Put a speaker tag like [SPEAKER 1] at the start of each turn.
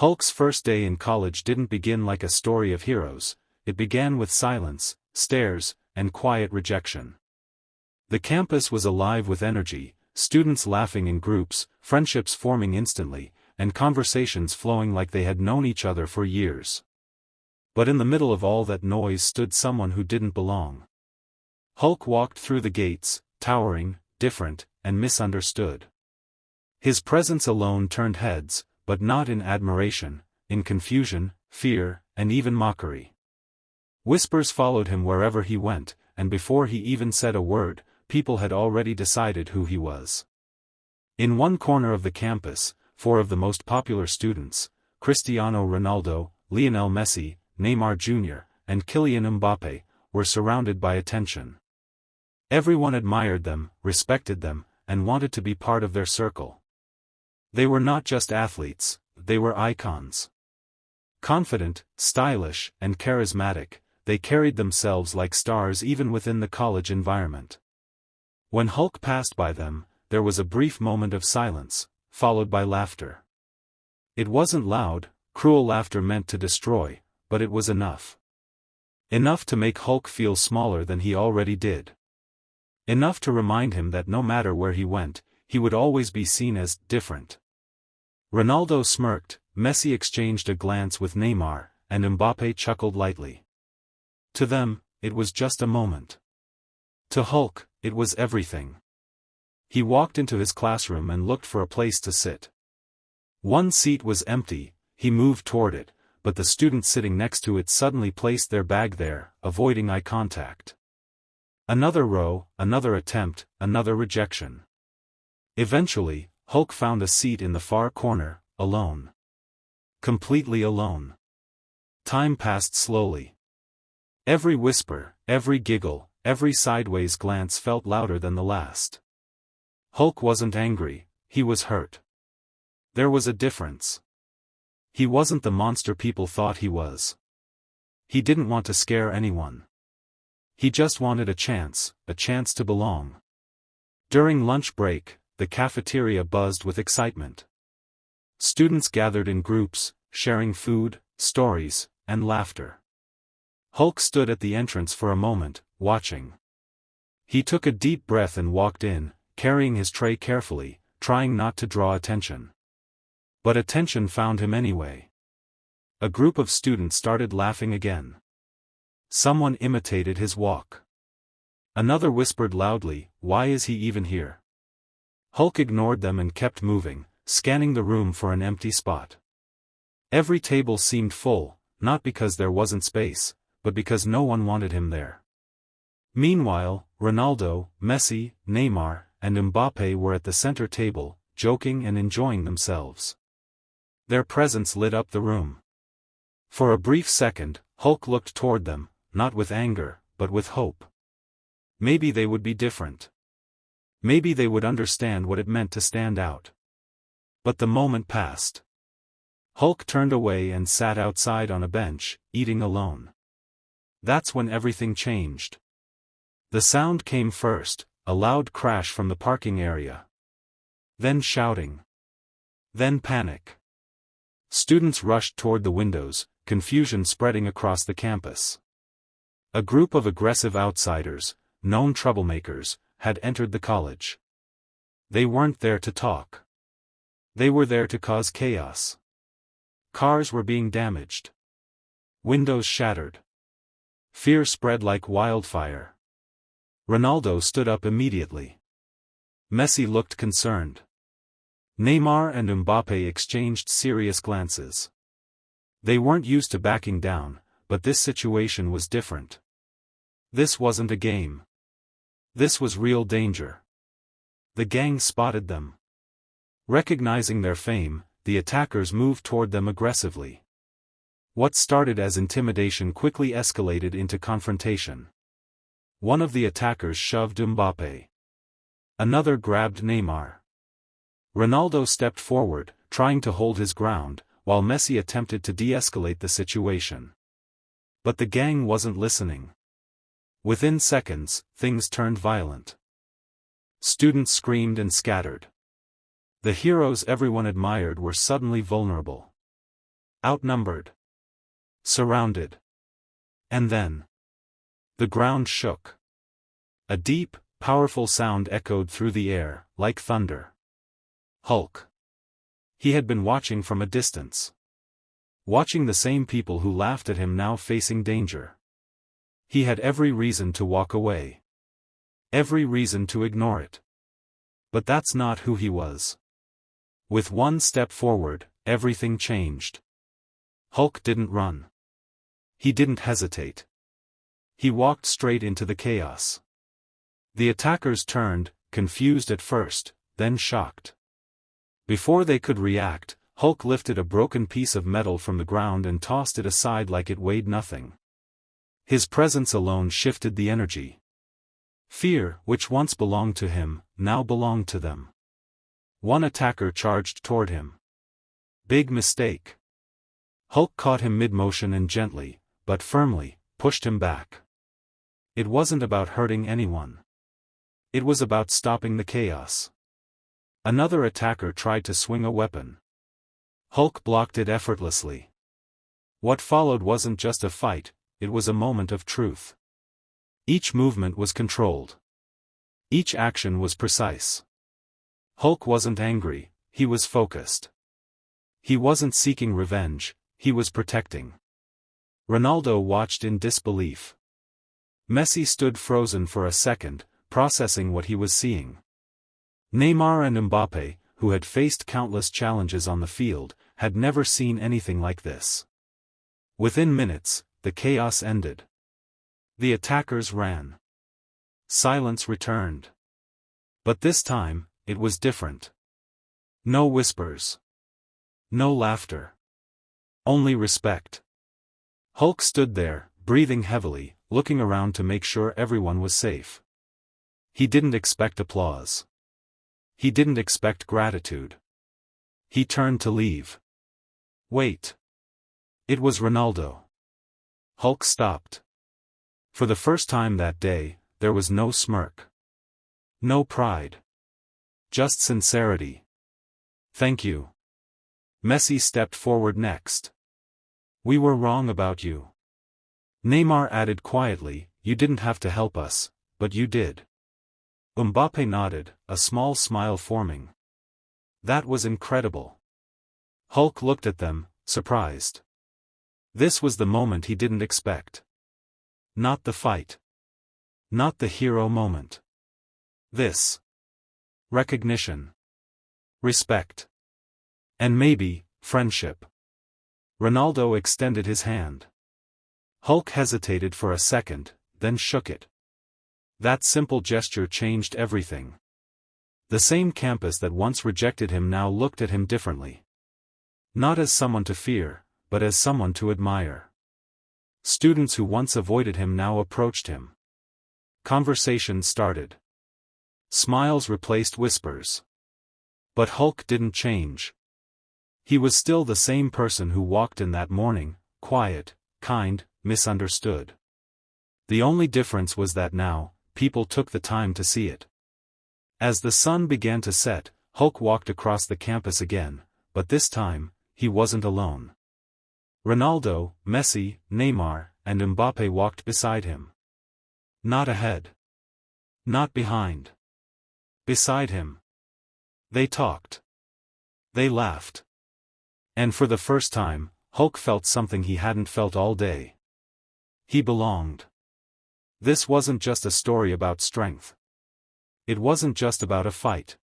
[SPEAKER 1] Hulk's first day in college didn't begin like a story of heroes. It began with silence, stares, and quiet rejection. The campus was alive with energy, students laughing in groups, friendships forming instantly, and conversations flowing like they had known each other for years. But in the middle of all that noise stood someone who didn't belong. Hulk walked through the gates, towering, different, and misunderstood. His presence alone turned heads, but not in admiration, in confusion, fear, and even mockery. Whispers followed him wherever he went, and before he even said a word, people had already decided who he was. In one corner of the campus, four of the most popular students, Cristiano Ronaldo, Lionel Messi, Neymar Jr., and Kylian Mbappé, were surrounded by attention. Everyone admired them, respected them, and wanted to be part of their circle. They were not just athletes, they were icons. Confident, stylish, and charismatic, they carried themselves like stars even within the college environment. When Hulk passed by them, there was a brief moment of silence, followed by laughter. It wasn't loud, cruel laughter meant to destroy, but it was enough. Enough to make Hulk feel smaller than he already did. Enough to remind him that no matter where he went, he would always be seen as different. Ronaldo smirked, Messi exchanged a glance with Neymar, and Mbappé chuckled lightly. To them, it was just a moment. To Hulk, it was everything. He walked into his classroom and looked for a place to sit. One seat was empty, he moved toward it, but the student sitting next to it suddenly placed their bag there, avoiding eye contact. Another row, another attempt, another rejection. Eventually, Hulk found a seat in the far corner, alone. Completely alone. Time passed slowly. Every whisper, every giggle, every sideways glance felt louder than the last. Hulk wasn't angry, he was hurt. There was a difference. He wasn't the monster people thought he was. He didn't want to scare anyone. He just wanted a chance to belong. During lunch break, the cafeteria buzzed with excitement. Students gathered in groups, sharing food, stories, and laughter. Hulk stood at the entrance for a moment, watching. He took a deep breath and walked in, carrying his tray carefully, trying not to draw attention. But attention found him anyway. A group of students started laughing again. Someone imitated his walk. Another whispered loudly, "Why is he even here?" Hulk ignored them and kept moving, scanning the room for an empty spot. Every table seemed full, not because there wasn't space, but because no one wanted him there. Meanwhile, Ronaldo, Messi, Neymar, and Mbappé were at the center table, joking and enjoying themselves. Their presence lit up the room. For a brief second, Hulk looked toward them, not with anger, but with hope. Maybe they would be different. Maybe they would understand what it meant to stand out. But the moment passed. Hulk turned away and sat outside on a bench, eating alone. That's when everything changed. The sound came first, a loud crash from the parking area. Then shouting. Then panic. Students rushed toward the windows, confusion spreading across the campus. A group of aggressive outsiders, known troublemakers, had entered the college. They weren't there to talk. They were there to cause chaos. Cars were being damaged. Windows shattered. Fear spread like wildfire. Ronaldo stood up immediately. Messi looked concerned. Neymar and Mbappé exchanged serious glances. They weren't used to backing down, but this situation was different. This wasn't a game. This was real danger. The gang spotted them. Recognizing their fame, the attackers moved toward them aggressively. What started as intimidation quickly escalated into confrontation. One of the attackers shoved Mbappé. Another grabbed Neymar. Ronaldo stepped forward, trying to hold his ground, while Messi attempted to de-escalate the situation. But the gang wasn't listening. Within seconds, things turned violent. Students screamed and scattered. The heroes everyone admired were suddenly vulnerable. Outnumbered. Surrounded. And then. The ground shook. A deep, powerful sound echoed through the air, like thunder. Hulk. He had been watching from a distance. Watching the same people who laughed at him now facing danger. He had every reason to walk away. Every reason to ignore it. But that's not who he was. With one step forward, everything changed. Hulk didn't run. He didn't hesitate. He walked straight into the chaos. The attackers turned, confused at first, then shocked. Before they could react, Hulk lifted a broken piece of metal from the ground and tossed it aside like it weighed nothing. His presence alone shifted the energy. Fear, which once belonged to him, now belonged to them. One attacker charged toward him. Big mistake. Hulk caught him mid-motion and gently, but firmly, pushed him back. It wasn't about hurting anyone. It was about stopping the chaos. Another attacker tried to swing a weapon. Hulk blocked it effortlessly. What followed wasn't just a fight, it was a moment of truth. Each movement was controlled. Each action was precise. Hulk wasn't angry, he was focused. He wasn't seeking revenge, he was protecting. Ronaldo watched in disbelief. Messi stood frozen for a second, processing what he was seeing. Neymar and Mbappé, who had faced countless challenges on the field, had never seen anything like this. Within minutes, the chaos ended. The attackers ran. Silence returned. But this time, it was different. No whispers. No laughter. Only respect. Hulk stood there, breathing heavily, looking around to make sure everyone was safe. He didn't expect applause. He didn't expect gratitude. He turned to leave. Wait. It was Ronaldo. Hulk stopped. For the first time that day, there was no smirk. No pride. Just sincerity. Thank you. Messi stepped forward next. We were wrong about you. Neymar added quietly, you didn't have to help us, but you did. Mbappé nodded, a small smile forming. That was incredible. Hulk looked at them, surprised. This was the moment he didn't expect. Not the fight. Not the hero moment. This. Recognition. Respect. And maybe, friendship. Ronaldo extended his hand. Hulk hesitated for a second, then shook it. That simple gesture changed everything. The same campus that once rejected him now looked at him differently. Not as someone to fear, but as someone to admire. Students who once avoided him now approached him. Conversation started. Smiles replaced whispers. But Hulk didn't change. He was still the same person who walked in that morning, quiet, kind, misunderstood. The only difference was that now, people took the time to see it. As the sun began to set, Hulk walked across the campus again, but this time, he wasn't alone. Ronaldo, Messi, Neymar, and Mbappé walked beside him. Not ahead. Not behind. Beside him. They talked. They laughed. And for the first time, Hulk felt something he hadn't felt all day. He belonged. This wasn't just a story about strength. It wasn't just about a fight.